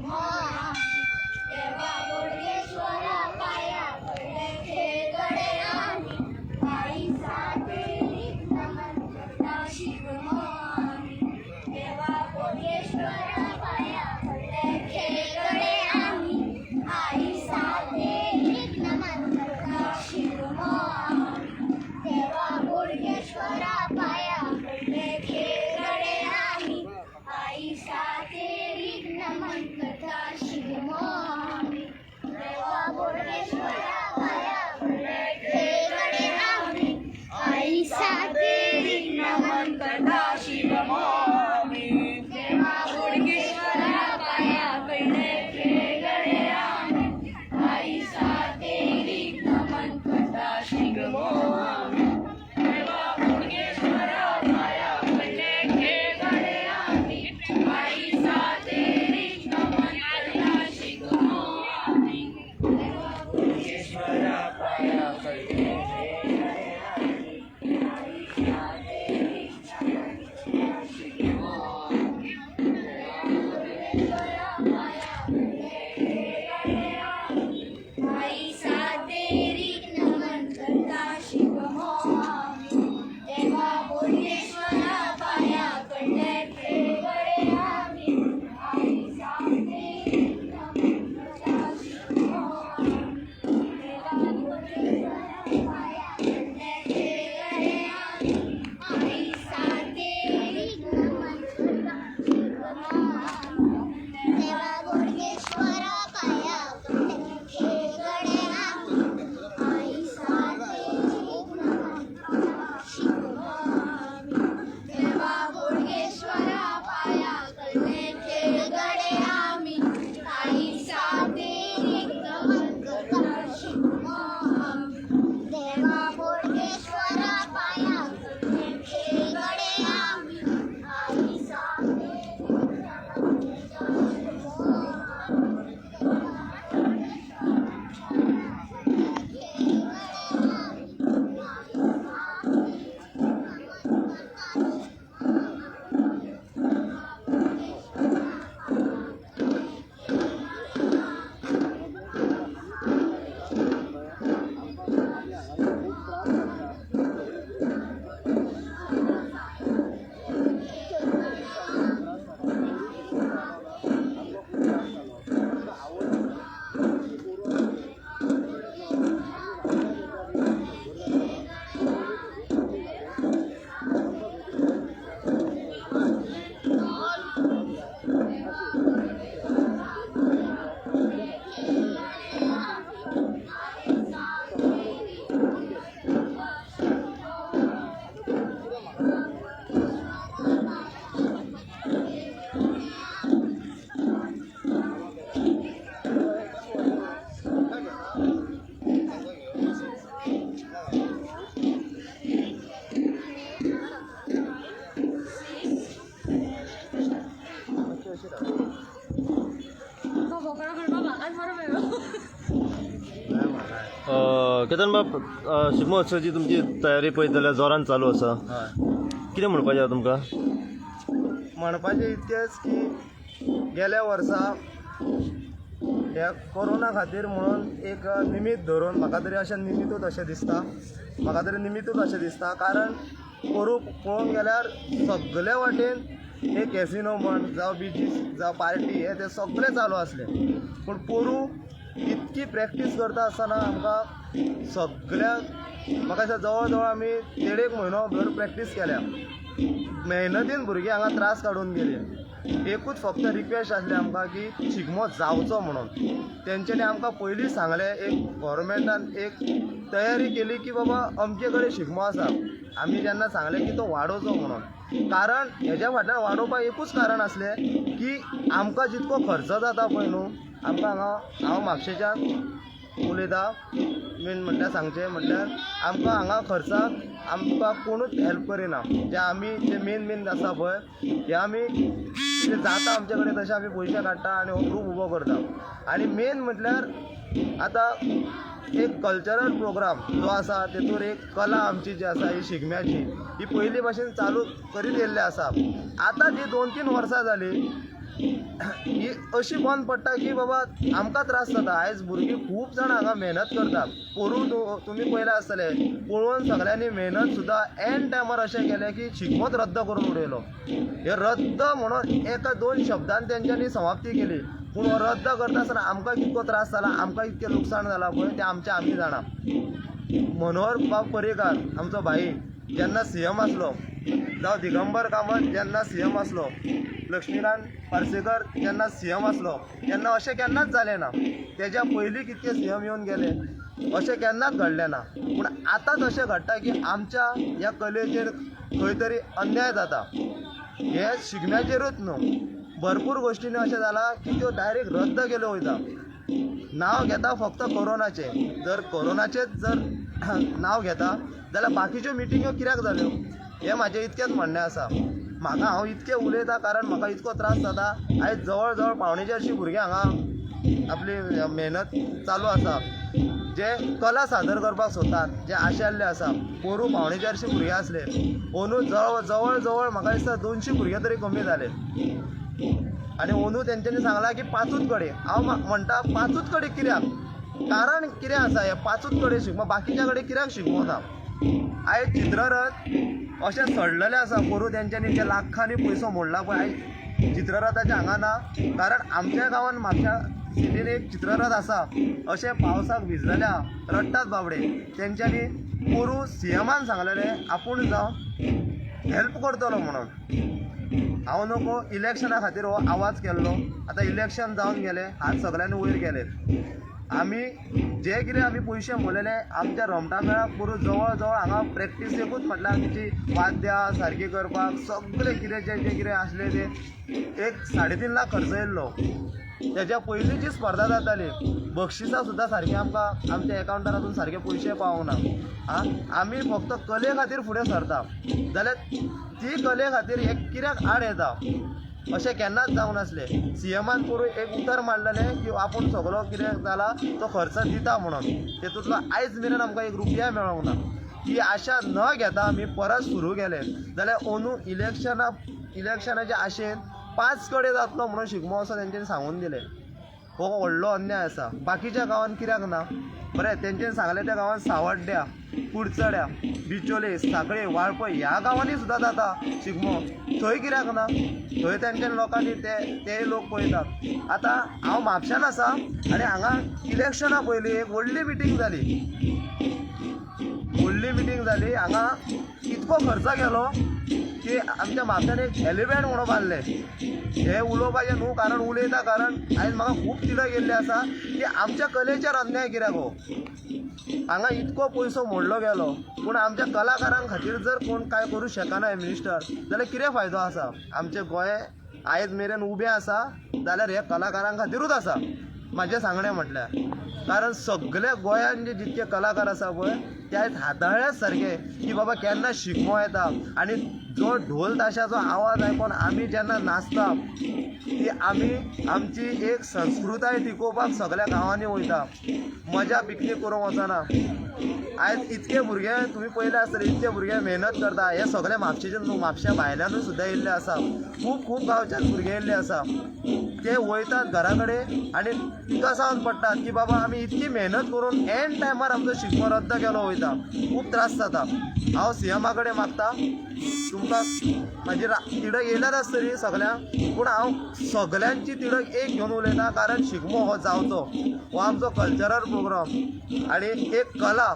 शिगमो आम्ही देवा बोडगेश्वरा पाया पडले खेळगडे आम्ही आई सातेरी नमन करता शिगमो आम्ही देवा बोडगेश्वरा पाया पडले खेळगडे आम्ही आई सातेरी नमन करता शिगमो आम्ही देवा बोडगेश्वरा पाया पडले खेळगडे आम्ही आई सातेरी नमन करता शिगमो आम्ही देवा बोडगेश्वरा पाया पडले खेळगडे आम्ही आई सातेरी नमन करता शिगमो आम्ही देवा बोडगेश्वरा पाया पडले खेळगडे आम्ही आई सातेरी नमन करता शिगमो आम्ही देवा बोडगेश्वरा पाया पडले खेळगडे आम्ही आई सातेरी नमन करता शिगमो आम्ही देवा बोडगेश्वरा पाया पडले खेळगडे आम्ही आई सातेरी नमन करता शिगमो आम्ही देवा बोडगेश्वरा पाया पडले खेळगडे आम्ही आई सातेरी नमन करता शिगमो आम्ही देवा बोडगेश्वरा पाया पडले खेळगडे आम्ही आई सातेरी नमन करता शिगमो आम्ही देवा बोडगेश्वरा पाया पडले खेळगडे आम्ही आई सातेरी नमन करता शिगमो आम्ही देवा बोडगेश्वरा पाया पडले खेळगडे आम्ही आई सातेरी नमन करता शिगमो आम्ही देवा बोडगेश्वरा पाया पडले खेळगडे आम्ही आई सातेरी नमन करता शिगमो आम्ही देवा बोडगेश्वरा पाया पडले खेळगडे आम्ही आई सातेरी नमन करता शिगमो केतन बाब शिगमो उत्सवाची तुमची तयारी पळयत जाल्यार जोरान चालू आसा. कितें म्हणपाचें आहा तुमकां? म्हणपाचें इतकेंच की गेल्या वर्सा ह्या कोरोना खातीर म्हणून एक निमित्त धरून म्हाका तरी अशें निमित्तूच अशें दिसता कारण पळोवंक गेल्यार सगळे वाटेन एक कॅसिनो म्हण जावं बिचीस जावं पार्टी हे ते सगळे चालू आसले पूण पोरूं इतकी प्रॅक्टीस करता आसतना आमकां सगळ्यांक म्हाका दिसता जवळ जवळ आमी 1.5 म्हयनो भर प्रॅक्टीस केल्या. मेहनतीन भुरगीं हांगा त्रास काडून गेली. एकूच फक्त रिक्वेस्ट आसली आमकां की शिगमो जावचो म्हणून. तेंच्यांनी आमकां पयलींच सांगलें, एक गव्हर्मेंटान एक तयारी केली की बाबा अमचे कडेन शिगमो आसा. आमी जेन्ना सांगलें की तो वाडोवचो म्हणून, कारण हेज्या फाटल्यान वाडोवपाक एकूच कारण आसलें की आमकां जितको खर्च जाता पळय न्हू, आमकां हांव म्हापशेच्यान उलयता मेन म्हटल्यार सांगचें म्हटल्यार आमकां हांगा खर्चाक आमकां कोणूच हेल्प करिना. जे आमी जे मेन आसा पळय हे आमी जे जाता आमचे कडेन तशें आमी पयशे काडटा आनी हो ग्रूप उबो करता. आनी मेन म्हटल्यार आतां एक कल्चरल प्रोग्राम जो आसा तेतूर एक कला आमची जी आसा ही शिगम्याची ही पयलीं भाशेन चालू करीत येयल्ली आसा. आतां जी 2-3 वर्सां जालीं ही अशी बंद पडटा की बाबा आमकां त्रास जाता. आयज भुरगीं खूब जाण हांगा मेहनत करतात. पोरूं तुमी पळयलें आसतलें, पळोवन सगळ्यांनी मेहनत सुद्दां एंड टायमार अशें केलें की शिगमोच रद्द करून उडयलो. हे रद्द म्हणून एका 2 शब्दान तेंच्यांनी समाप्ती केली. पूण हो रद्द करता आसतना आमकां कितको त्रास जाला, आमकां इतकें लुकसाण जालां पळय तें आमी जाणा. मनोहर बाब पर्रीकार आमचो भाई जेन्ना सीएम आसलो, जावं दिगंबर कामत जेन्ना सीएम आसलो, लक्ष्मीकांत पार्सेकर जेन्ना सीएम आसलो, तेन्ना अशें केन्नाच जालें ना. तेज्या पयलीं कितके सीएम येवन गेले, अशें केन्नाच घडलें ना. पूण आतांच अशें घडटा की आमच्या ह्या कलेचेर खंय तरी अन्याय जाता. हे शिगम्याचेरूच न्हू, भरपूर गोश्टींनी अशें जालां की त्यो डायरेक्ट रद्द केल्यो वयता. नांव घेता फक्त कोरोनाचें. जर कोरोनाचेंच जर नांव घेता जाल्यार बाकीच्यो मिटिंग्यो कित्याक जाल्यो, हें म्हाजें इतकेंच म्हणणें आसा. म्हाका हांव इतकें उलयतां कारण म्हाका इतको त्रास जाता. आयज जवळ जवळ 450 भुरगे हांगा आपली मेहनत चालू आसा, जे कला सादर करपाक सोदतात, जे आशेल्ले आसा. पोरूं 450 भुरगे आसले, अंदू जवळ जवळ म्हाका दिसता 200 भुरगे तरी कमी जाले. आनी अंदू तेंच्यांनी सांगलां की 5च कडे. हांव म्हणटा 5च कडे कित्याक? कारण कितें आसा हे 5च कडे शिगमो, बाकीच्या कडेन कित्याक शिगमो ना? आयज चित्ररथ अशें सडलेलें आसा. पोरूं तेंच्यांनी जे लाखांनी पयसो मोडला पळय, आयज चित्ररथाचें हांगा ना. कारण आमच्या गांवांत म्हापशा सिटीन एक चित्ररथ आसा. अशें पावसाक भिजलेल्या रडटात बाबडे. तेंच्यांनी पोरूं सीएमान सांगलेलें आपूण जावन हेल्प करतलो म्हणून. हांव नको इलेक्शना खातीर हो आवाज केल्लो. आतां इलेक्शन जावन गेलें, हात सगळ्यांनी वयर केले. आमी जे कितें आमी पयशे मोडलेले आमच्या रोमटा मेळाक पोरूं जवळ जवळ हांगा प्रॅक्टीसेकूच म्हटल्यार आमची वाद्यां सारकी करपाक सगळें कितें जें कितें आसलें तें 3.5 लाख खर्च येयल्लो. तेज्या पयलीं जी स्पर्धा जाताली, बक्षिसां सुद्दां सारकीं आमकां आमच्या एकावंटारांतून सारके पयशे पावूंक ना. आमी फक्त कले खातीर फुडें सरता जाल्यार ती कले खातीर हे कित्याक आड येता? अशें केन्नाच जावंक नासलें. सीएमान पोरूं एक उतर मारलेलें की आपूण सगळो कितें जाला तो खर्च दिता म्हणून. तेतूंतलो आयज मेरेन आमकां 1 रुपया मेळोंक ना. ही आशा न घेता आमी परत सुरू केलें जाल्यार अंदू इलेक्शनाच्या आशेन 5 कडे जातलो म्हणून शिगमो असो तेंच्यांनी सांगून दिलें. हो व्हडलो अन्याय आसा. बाकीच्या गांवांत कित्याक ना? बरें, तेंच्यांनी सांगलें त्या गांवांत सावड्ड्या, कुडचड्या, बिचोले, सांकळे, वाळपय ह्या गांवांनी सुद्दां जाता शिगमो. थंय कित्याक ना? थंय तेंच्या लोकांनी ते लोक पळयतात. आतां हांव म्हापशान आसा आनी हांगा इलेक्शना पयलीं एक व्हडली मिटींग जाली. हांगा इतको खर्च केलो की आमच्या म्हापशान एक हेलिपॅड म्हणून बांदलें. हे उलोवपाचें न्हू, कारण उलयता कारण आयज म्हाका खूब तिडक येयल्ली आसा की आमच्या कलेचेर अन्याय कित्याक हो? हांगा इतको पयसो मोडलो गेलो पूण आमच्या कलाकारां खातीर जर कोण काय करूं शकना मिनिस्टर, जाल्यार कितें फायदो आसा? आमचें गोंय आयज मेरेन उबें आसा जाल्यार हे कलाकारां खातीरूच आसा म्हाजें सांगणें म्हटल्यार. कारण सगळे गोंयान जे जितके कलाकार आसा पळय ते आयज हाताळ्याच सारके की बाबा केन्ना शिगमो येता आनी जो ढोल ताशाचो आवाज आयकून आमी जेन्ना नाचता ती आमी आमची एक संस्कृताय टिकोवपाक सगळ्या गांवांनी वयता. मजा पिकनीक करूंक वचना. आयज इतके भुरगे तुमी पयले आसतले, इतके भुरगे मेहनत करता. हे सगळे म्हापशेचे न्हू, म्हापशा भायल्यानूय सुद्दां येयल्ले आसा. खूब गांवच्यान भुरगे येयल्ले आसा. ते वयतात घरा कडेन आनी तिका सावन पडटात की बाबा आमी इतकी मेहनत करून एंड टायमार आमचो शिगमो रद्द केलो वयता. खूब त्रास जाता. हांव सीएमा कडेन मागता तुमकां म्हाजी तिडक येयल्यार आसतली सगळ्यांक, पूण हांव सगळ्यांची तिडक एक घेवन उलयता. कारण शिगमो हो जावचो, हो आमचो कल्चरल प्रोग्राम आनी एक कला.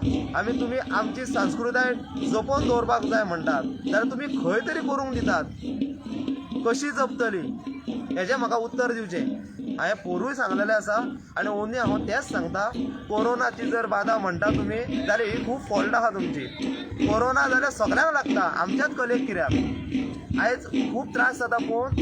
तुमी आमची संस्कृताय जपून दवरपाक जाय म्हणटात जाल्यार तुमी खंय तरी करूंक दितात. कशी जपतली हेजें म्हाका उत्तर दिवचें. हांवें पोरूय सांगलेलें आसा आनी ओनी हांव तेंच सांगता. कोरोनाची जर बाधा म्हणटा तुमी जाल्यार ही खूब फॉल्ट आहा तुमची. कोरोना जाल्यार सगळ्यांक लागता, आमच्याच कलेक कित्याक? आयज खूब त्रास जाता पळोवन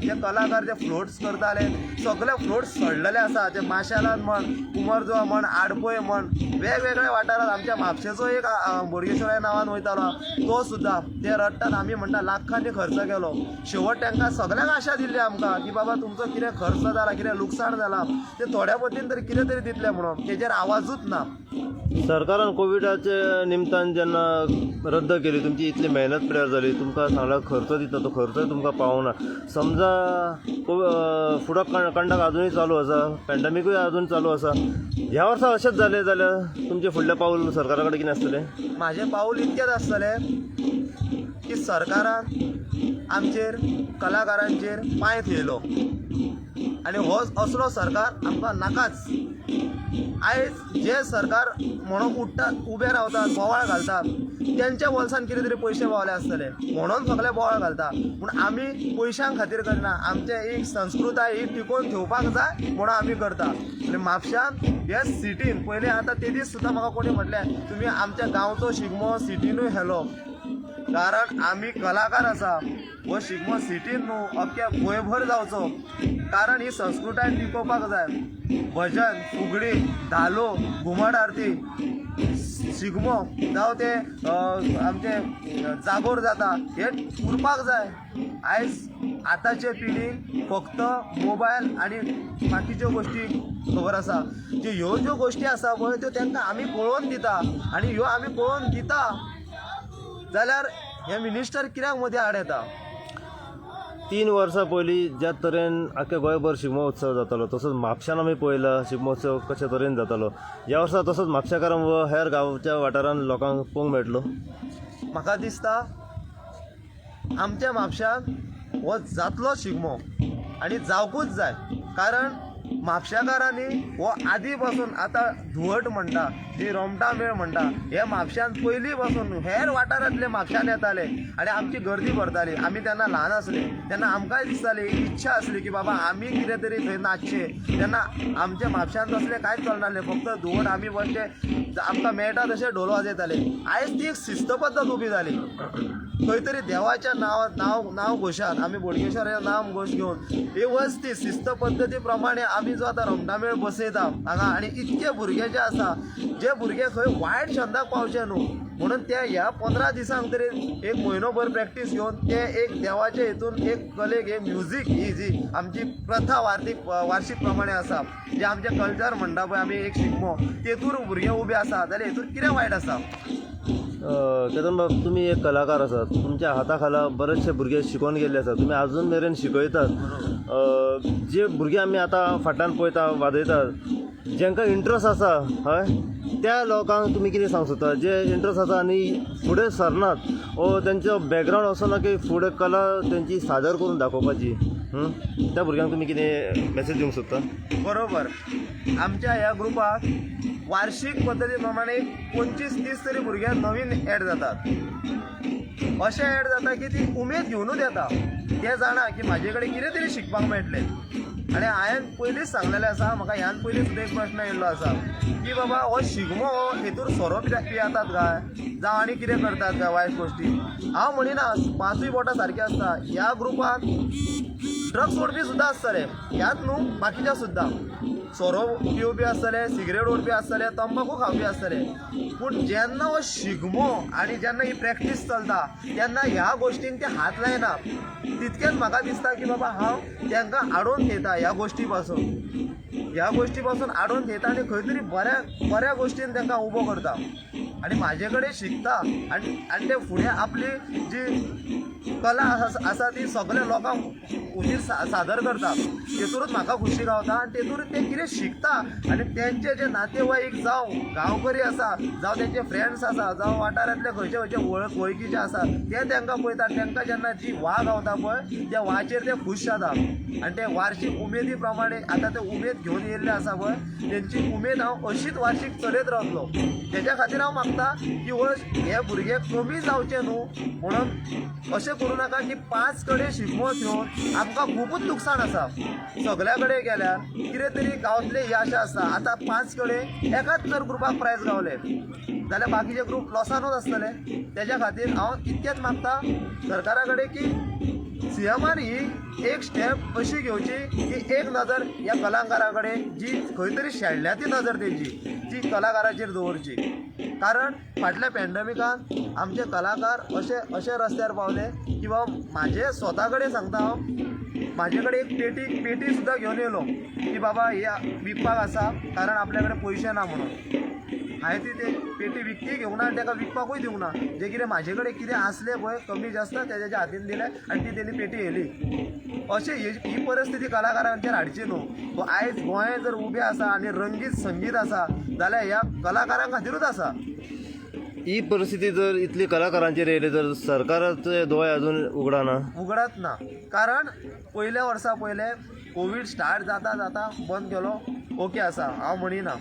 जे कलाकार जे फ्लोट्स करताले सगळे फ्लोट्स सडलेले आसा. ते माशेलान म्हण, कुमारजुवा म्हण, आडपय म्हण, वेगवेगळ्या वाठारांत आमच्या म्हापशेचो एक बोडगेश्वरा नांवान वयतालो तो सुद्दां ते रडटात. आमी म्हणटा लाखांनी खर्च केलो. शेवट तांकां सगळ्यांक आशा दिल्ली आमकां की बाबा तुमचो कितें खर्च जाला, कितें लुकसाण जाला ते थोड्या पतीन तरी कितें तरी दितले म्हणून. तेजेर आवाजूच ना. सरकारान कोविडाच्या निमतान जेन्ना रद्द केली, तुमची इतली मेहनत पिड्यार जाली, तुमकां सांगला खर्च दिता तो खर्चय तुमकां पावना. समजा फुडो कंडक्ट अजूनय चालू आसा, पॅन्डेमिकूय अजून चालू आसा. ह्या वर्सा अशेंच जालें जाल्यार तुमचें फुडलें पावल सरकारा कडेन कितें आसतलें? माझे पाऊल इतकेच आसतले की सरकारान आमचेर कलाकारांचेर पांय थेयलो आनी हो असलो सरकार आमकां नाकाच. आयज जे सरकार म्हणून उबे रावतात, बोवाळ घालतात, त्यांच्या बोल्सान कितें तरी पयशे पावले आसतले म्हणून सगळे बोवाळ घालता. पूण आमी पयशां खातीर करना, आमचे एक संस्कृताय ही टिकोवन ठेवपाक जाय म्हणून आमी करता. आनी म्हापशान हे सिटीन पयलीं आतां ते दीस सुद्दां म्हाका कोणी म्हटलें तुमी आमच्या गांवचो शिगमो सिटीनूय व्हेलो. कारण आमी कलाकार आसा, हो शिगमो सिटीन न्हू अख्ख्या गोंयभर जावचो. कारण ही संस्कृताय टिकोवपाक जाय. भजन, फुगडी, धालो, घुमट आरती, शिगमो जावं ते आमचे जागोर जाता हे उरपाक जाय. आयज आतांचे पिढीक फक्त मोबायल आनी बाकीच्यो गोश्टी खबर आसा. ह्यो ज्यो गोश्टी आसा पळय त्यो तांकां आमी पळोवन दिता आनी ह्यो आमी पळोवन दिता जाल्यार हे मिनिस्टर कित्याक मदीं आड येता? 3 वर्सां पयलीं ज्या तरेन आख्या गोंयभर शिगमो उत्सव जातालो तसोच म्हापशान आमी पळयला शिगमोत्सव कशे तरेन जातालो. ह्या वर्सा तसोच म्हापशेकारांक व हेर गांवच्या वाठारांत लोकांक पळोवंक मेळटलो. म्हाका दिसता आमच्या म्हापशाक हो जातलो शिगमो आनी जावकूच जाय. कारण म्हापशेकारांनी हो आदी पासून आतां धुवट म्हणटा, जी रोमटा मेळ म्हणटा, हे म्हापशान पयलीं पासून हेर वाठारांतले म्हापशान येताले आनी आमची गर्दी भरताली. आमी तेन्ना ल्हान आसले तेन्ना आमकांय दिसताली इच्छा आसली की बाबा आमी कितें तरी थंय नाचचे. तेन्ना आमच्या म्हापशान तसलें कांयच चलनासलें, फक्त धुवट आमी बसचे आमकां मेळटा तशें ढोल वाजयताले. आयज ती एक शिस्त पद्दत उबी जाली. खंय तरी देवाच्या नांव घोशात आमी बोडगेश्वराचें नांव घोश घेवन वेवस्थीत शिस्त पद्दती प्रमाणे आमी जो आतां रोमटा मेळ बसयता हांगा. आनी इतके भुरगे जे आसा जे भुरगे खंय वायट छंदाक पावचे न्हू म्हणून ते ह्या 15 दिसांक तरी एक म्हयनोभर प्रॅक्टीस घेवन ते एक देवाचे हितून एक कलेक एक म्युझीक ही जी आमची प्रथा वार्षिक प्रमाणे आसा, जे आमचे कल्चर म्हणटा पळय आमी एक शिगमो, तेतूर भुरगे उबे आसा जाल्यार हेतून कितें वायट आसा? केतन बाब, तुम्ही एक कलाकार आसात, तुमच्या हाताखाला बरेचशे भुरगे शिकून गेल्ले आसात, तुम्ही अजून मेरेन शिकयतात. जे भुरगे आमी आतां फाटल्यान पळयता वाजयतात, जेंकां इंट्रस्ट आसा हय त्या लोकांक तुमी कितें सांगूंक सोदता? जे इंट्रस्ट आसा आनी फुडें सरनात, वो तेंचो बॅकग्रावंड असो ना की फुडें कला तेंची सादर करून दाखोवपाची, त्या भुरग्यांक तुमी कितें मॅसेज दिवंक सोदता? बरोबर. आमच्या ह्या ग्रुपाक वार्षिक पद्दती प्रमाणे 25-30 तरी भुरगे नवीन एड जातात. अशें एड जाता की ती उमेद घेवनूच येता. ते जाणा की म्हाजे कडेन कितें तरी शिकपाक मेळटलें. आनी हांवें पयलींच सांगलेलें आसा, म्हाका ह्यान पयलीं सुद्दां एक प्रश्न येयल्लो आसा की बाबा हो शिगमो हेतूर सोरो पियेतात काय जावं आनी कितें करतात काय वायट गोश्टी? हांव म्हणिना, 5 बोटां सारकीं आसता. ह्या ग्रुपाक ड्रग्स ओडपी सुद्दां आसतले, ह्यात न्हू बाकीच्या सुद्दां सोरो पिवपी आसतले, सिगरेट ओडपी आसतले, तंबाखू खावपी आसतले. पूण जेन्ना हो शिगमो आनी जेन्ना ही प्रॅक्टीस चलता तेन्ना ह्या गोश्टींक ते हात लायना. तितकेंच म्हाका दिसता की बाबा हांव तांकां आडोवन थेयता ह्या गोश्टी पासून आडोवन थेयता आनी खंय तरी बऱ्या गोश्टीन तांकां उबो करता. आनी म्हाजे कडेन शिकता आनी ते फुडें आपली जी कला आसा ती सगळ्या लोकांक उजीर सादर करता. तेतूरच म्हाका खुशी गावता आनी तेतूर ते कितें शिकता आनी तेंचे जे नातेवाईक जावं गांवकरी आसा जावं तेंचे फ्रेंड्स आसा जावं वाठारांतले खंयचे वळखीचे आसा ते तांकां पळयता. तांकां जेन्ना जी वा गावता पळय त्या वाचेर ते खूश जाता. आनी ते वार्षिक उमेदी प्रमाणे आतां ते उमेद घेवन येयल्ले आसा पळय तेंची उमेद हांव अशीच वार्षिक चलयत रावतलो. तेज्या खातीर हांव मागता की हे भुरगे कमी जावचे न्हू म्हणून अशें करूं नाका की 5 कडेन शिगमो घेवन आमकां खूबच लुकसाण आसा. सगळ्या कडेन गेल्यार कितें तरी गांवतले ही आशा आसता. आतां 5 कडेन एकाच जर ग्रुपाक प्रायज गावले जाल्यार बाकीचे ग्रूप लॉसानूच आसतले. तेज्या खातीर हांव इतकेंच मागता सरकारा कडेन की सीएमान ही एक स्टेप अशी घेवची की एक नजर ह्या कलाकारा कडेन जी खंय तरी शेणल्या ती नजर तेंची ती कलाकाराचेर दवरची. कारण फाटल्या पॅन्डेमिकान आमचे कलाकार अशे रस्त्यार पावले की बाबा म्हाजे स्वता कडेन सांगता हांव, म्हाजे कडेन एक पेटी सुद्दां घेवन येयलो की बाबा हे विकपाक आसा कारण आपल्या कडेन पयशे ना म्हणून. हांवें ती पेटी विकती घेवंक ना आनी ताका विकपाकूय दिवंक ना. जे कितें म्हाजे कडेन कितें आसलें पळय कमी जास्त तेज्या हातीन दिलें आनी ती तेणी पेटी व्हेली. अशी ही परिस्थिती कलाकारांचेर हाडची न्हू. आयज गोंय जर उबें आसा आनी रंगीत संगीत आसा जाल्यार ह्या कलाकारां खातीरूच आसा. ही परिस्थिती जर इतली कलाकारांचेर येयली तर सरकाराचे दोळे अजून उगडत ना. कारण पयल्या वर्सा पयले कोवीड स्टार्ट जाता जाता बंद केलो ओके आसा हांव म्हणिना.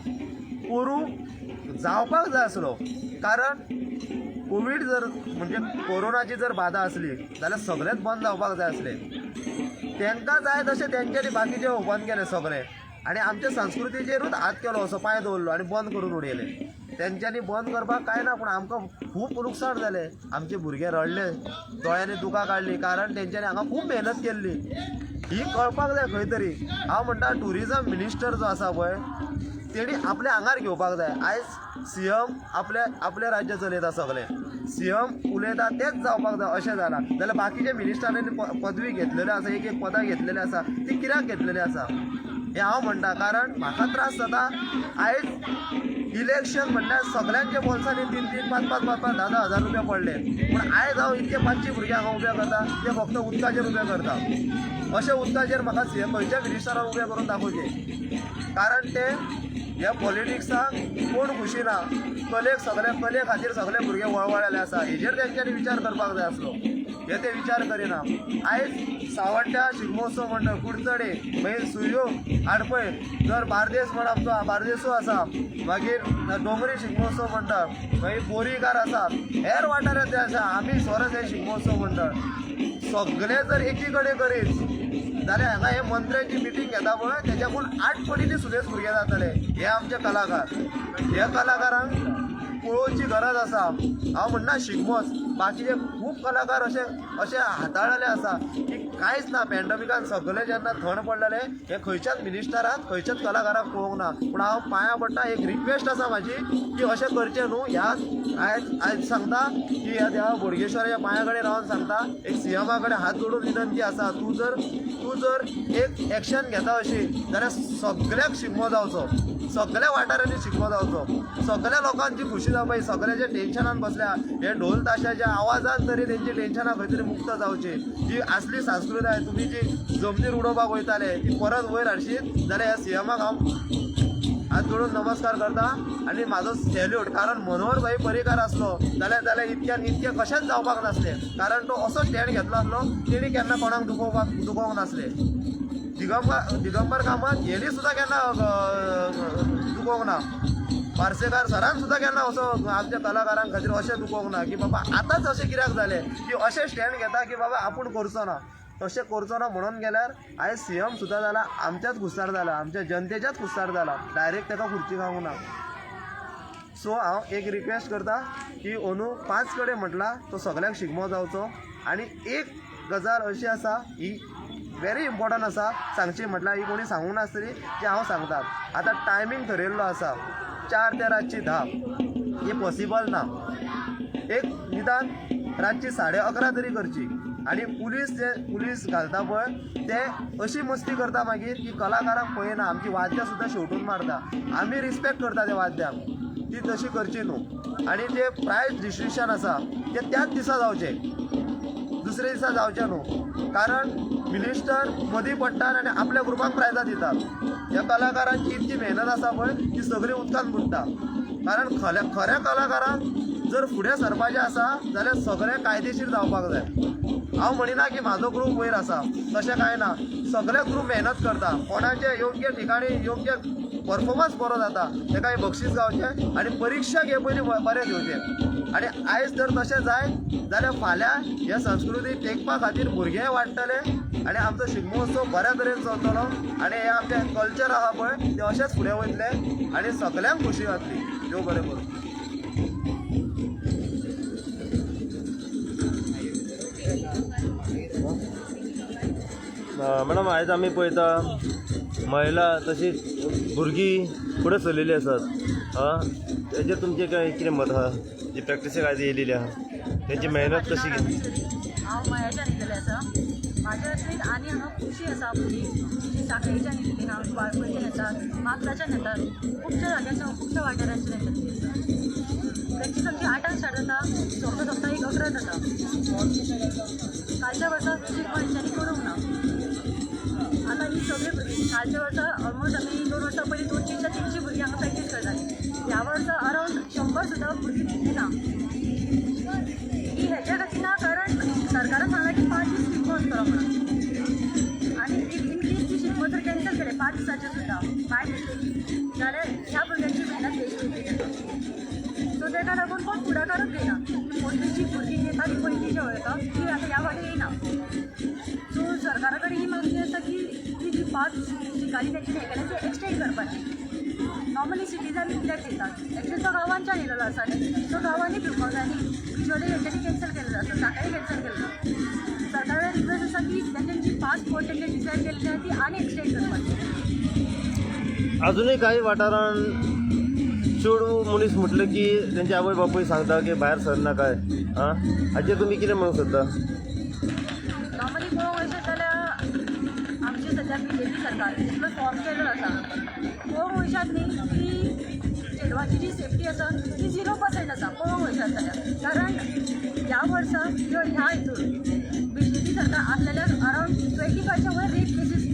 पोरू जावपाक जाय आसलो. कारण कोवीड जर म्हणजे कोरोनाची जर बाधा असली जाल्यार सगळेच बंद जावपाक जाय आसले. तांकां जाय तशें तेंच्यांनी बाकीचे बंद केले सगळे आनी आमच्या संस्कृतीचेरूच हात केलो असो पांय दवरलो आनी बंद करून उडयले. तेंच्यांनी बंद करपाक कांय ना पूण आमकां खूब लुकसाण जालें. आमचे भुरगे रडले दोळ्यांनी दुकां काडली कारण तेंच्यांनी हांगा खूब मेहनत केल्ली. ही कळपाक जाय खंय तरी. हांव म्हणटा टुरिजम मिनिस्टर जो आसा पळय तेणी आपल्या आंगार घेवपाक जाय. आयज सीएम आपले राज्य चलयता सगळे. सीएम उलयता तेच जावपाक जाय अशें जालां. जाल्यार बाकीचे मिनिस्टरांनी पदवी घेतलेल्यो आसा एक पदां घेतलेली आसा ती कित्याक घेतलेली आसा हें हांव म्हणटा. कारण म्हाका त्रास जाता आयज इलेक्शन म्हणल्यार सगळ्यांच्या बोल्सांनी 3-3, 5-5, 10-10 हजार रुपया पडले. पूण आयज हांव इतके 500 भुरग्यांक हांव उबे करता ते फक्त उदकाचेर उबे करता. अशे उदकाचेर म्हाका खंयच्या मिनिस्टरान उबे करून दाखोवचे. कारण ते ह्या पॉलिटिक्साक कोण खुशी ना. कले खातीर सगळे भुरगे वळवळलेले आसा. हेजेर तेंच्यांनी विचार करपाक जाय आसलो. हे ते विचार करिना. आयज सावड्ड्या शिगमोत्सव मंडळ कुडचडे मागीर सुयो आडपय जर बार्देस म्हण आमचो बार्देसू आसा मागीर डोंगरी शिगमोत्सव मंडळ मागीर बोरीकार आसा हेर वाठारांत आसा आमी सोरस हे शिगमोत्सव मंडळ सगळे जर एकी कडेन करीत जाल्यार हांगा हे मंत्र्यांची मिटींग घेता पळय तेज्याकून 8 पटींनी सुदेश भुरगे जातले. हे आमचे कलाकार. हे कलाकारांक पळोवची गरज आसा. हांव म्हणना शिगमोच बाकीचे खूब कलाकार अशे हाताळलेले आसा की कांयच ना. पॅन्डमिकान सगळे जेन्ना थंड पडलेले हे खंयच्याच मिनिस्टराक खंयच्याच कलाकाराक पळोवंक ना. पूण हांव पांयां पडटा एक रिक्वेस्ट आसा म्हाजी की अशें करचें न्हू. ह्या आयज सांगता की ह्या देवा बोडगेश्वराच्या पांया कडेन रावन सांगता एक सीएमा कडेन हात जोडून विनंती आसा. तूं जर एक एक्शन घेता अशी जाल्यार सगळ्याक शिगमो जावचो. सगळ्या वाठारांनी शिगमो जावचो. सगळ्या लोकांची खुशी जावपाची. सगळे जे टेन्शनान बसल्या हे ढोल ताशाच्या आवाजान तरी तेंची टेन्शनां खंय तरी मुक्त जावची. जी असली संस्कृताय तुमी जी जमनीर उडोवपाक वयताले ती परत वयर हाडशीत जाल्यार ह्या सीएमाक हांव हात जोडून नमस्कार करता आनी म्हाजो सॅल्यूट. कारण मनोहर भाई पर्रीकार आसलो जाल्यार इतके कशेंच जावपाक नासले. कारण तो असो स्टँड घेतलो आसलो तेणी केन्ना कोणाक दुखोवंक नासले. दिगंबर कामत हेणी सुद्दां केन्ना दुखोवंक ना. पार्सेकार सरान सुद्दां केन्ना असो आमच्या कलाकारांक खातीर अशें दुखोवंक ना की बाबा आतांच अशें कित्याक जालें की अशें स्टँड घेता की बाबा आपूण करचो ना. तशें करचो ना म्हणून गेल्यार आयज सीएम सुद्दां जाला आमच्याच कुस्तार जाला आमच्या जनतेच्याच कुस्तार जाला. डायरेक्ट ताका खुर्ची खावंक ना. सो हांव एक रिक्वेस्ट करता की अंदू 5 कडेन म्हटला तो सगळ्याक शिगमो जावचो. आनी एक गजाल अशी आसा ही व्हेरी इम्पॉर्टंट आसा सांगची म्हटल्यार ही कोणी सांगूंक नासतली जी हांव सांगता. आतां टायमींग ठरयल्लो आसा 4 ते रातची 10. ही पॉसिबल ना. एक निदान रातची 11:30 तरी करची. आनी पुलीस घालता पळय ते अशी मस्ती करता मागीर की कलाकारांक पळयना. आमची वाद्यां सुद्दां शेवटून मारता. आमी रिस्पेक्ट करता त्या वाद्यांक ती तशी करची न्हू. आनी जे प्रायज डिस्ट्रिब्युशन आसा ते त्याच दिसा जावचे दुसरे दिसा जावचे न्हू. कारण मिनिस्टर मदीं पडटात आनी आपल्या ग्रुपाक प्रायजां दितात. ह्या कलाकारांची इतकी मेहनत आसा पळय ती सगळी उदकान बुडटा. कारण खऱ्या कलाकारांक जर फुडें सरपाचें आसा जाल्यार सगळें कायदेशीर जावपाक जाय. हांव म्हणिना की म्हाजो ग्रूप वयर आसा तशें कांय ना. सगळे ग्रूप मेहनत करता. कोणाचे योग्य ठिकाणी योग्य परफॉर्मन्स बरो जाता ताका बक्षीस गावचें आनी परीक्षा घे पयलीं बरें घेवचें. आनी आयज जर तशें जाय जाल्यार फाल्यां हे संस्कृती तेंकपा खातीर भुरगे वाडटले आनी आमचो शिगमोत्सव बऱ्या तरेन चलतलो. आनी हे आमचें कल्चर आसा पळय तें अशेंच फुडें वयतलें आनी सगळ्यांक खुशी जातली. देव बरें करूं. मॅडम आयज आमी पळयता महिला तशीच भुरगीं फुडें चलिल्लीं आसात. तेजेर तुमचें कितें मत आहा जी प्रॅक्टिसेक आयज येयलेली आहा तेंची मेहनत कशी हांव मयाच्यान येयलेलें आसा. म्हाज्या खातीर आनी हांगा खुशी आसा भुरगीं जी सांखळेच्यान येतलीं हांगा वाळपयच्यान येतात म्हापसाच्यान येतात खुबश्या जाग्याच्यान खुबश्या वाठारांच्यान येतात ती प्रॅक्टीस आमची 8 स्टार्ट जाता सोंपता एक 11 जाता कालच्या वर्सा तशी मनशांनी करूंक ना आतां ही सगळीं भुरगीं कालच्या वर्सा ऑलमोस्ट आमी 2 वर्सां पयलीं 200-300 भुरगीं हांगा प्रॅक्टीस करतालीं ह्या वर्सा अरावंड 100 सुद्दां भुरगीं तितली ना ही हेच्या खातीर ना कारण सरकारान सांगलां की 5 दीस शिकवण आसतलो म्हणून आनी इन केस ती शिकवण जर कॅन्सल केलें 5 दिसाचें सुद्दां बाय मिस्टेकी जाल्यार ह्या भुरग्यांची मेहनत वेस्ट वयतली तेका सो ताका लागून कोण फुडाकारच घेयना पयलींची भुरगीं येतालीं पयलीं जे वळखा ती आतां ह्या फावटी येयना सो सरकारा कडेन ही मागणी आसा की ती जी 5 शिकारी तेंची हें केल्या ती एक्सटेंड करपाची नॉर्मली सिटीजान कित्याक दितात एक्चुअली तो गांवांच्यान येयलेलो आसा न्ही सो गांवांनी भिवपाक जाय न्ही युजली हेंच्यांनी कॅन्सल केलेलो आसा सांखळी कॅन्सल केलेलो सरकारान रिक्वेस्ट आसा की तेंच्यांनी जी 5 स्पोर्ट तेंचे डिसायड केल्ली आसा ती आनी एक्सटेंड करपाची अजूनही काही वाठारान चेडूं मनीस म्हटलं की तेंचे आवय बापूय सांगता की भायर सरनाकाय आं हाचेर तुमी कितें म्हणूंक सोदता नॉर्मली पळोवंक वयशें जाल्यार आमचे सद्याक BJP सरकार जितलो फॉर्म केल्लो आसा पळोवंक वयशात न्ही की चेडवाची जी सेफ्टी आसा ती 0% आसा पळोवंक वयशात जाल्यार कारण ह्या वर्सा किंवा ह्या हितून BJP सरकार आसलेल्याक अरावंड 25च्या वयर रेप केसीस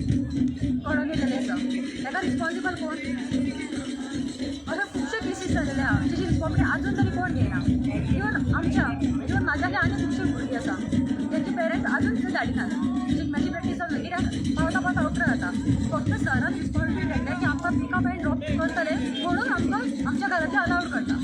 कळून येयलेले आसा ताका रिस्पॉन्सिबल कोण अशे खुबशे केसीस जालेले आहा तेची रिस्पॉन्सिबिलिटी आजून तरी कोण घेयना इवन म्हाज्याले आनी खुबशे भुरगीं आसा तेंचे पेरंट्स आजून सुद्दां धाडिनात म्हाजी प्रॅक्टीस जावन कित्याक पावता 11 जाता फक्त सरान रिस्पॉन्सिबिलिटी घेतल्या की आमकां पिकअप एंड ड्रॉप करतले म्हणून आमकां आमच्या घराचे अलावड करता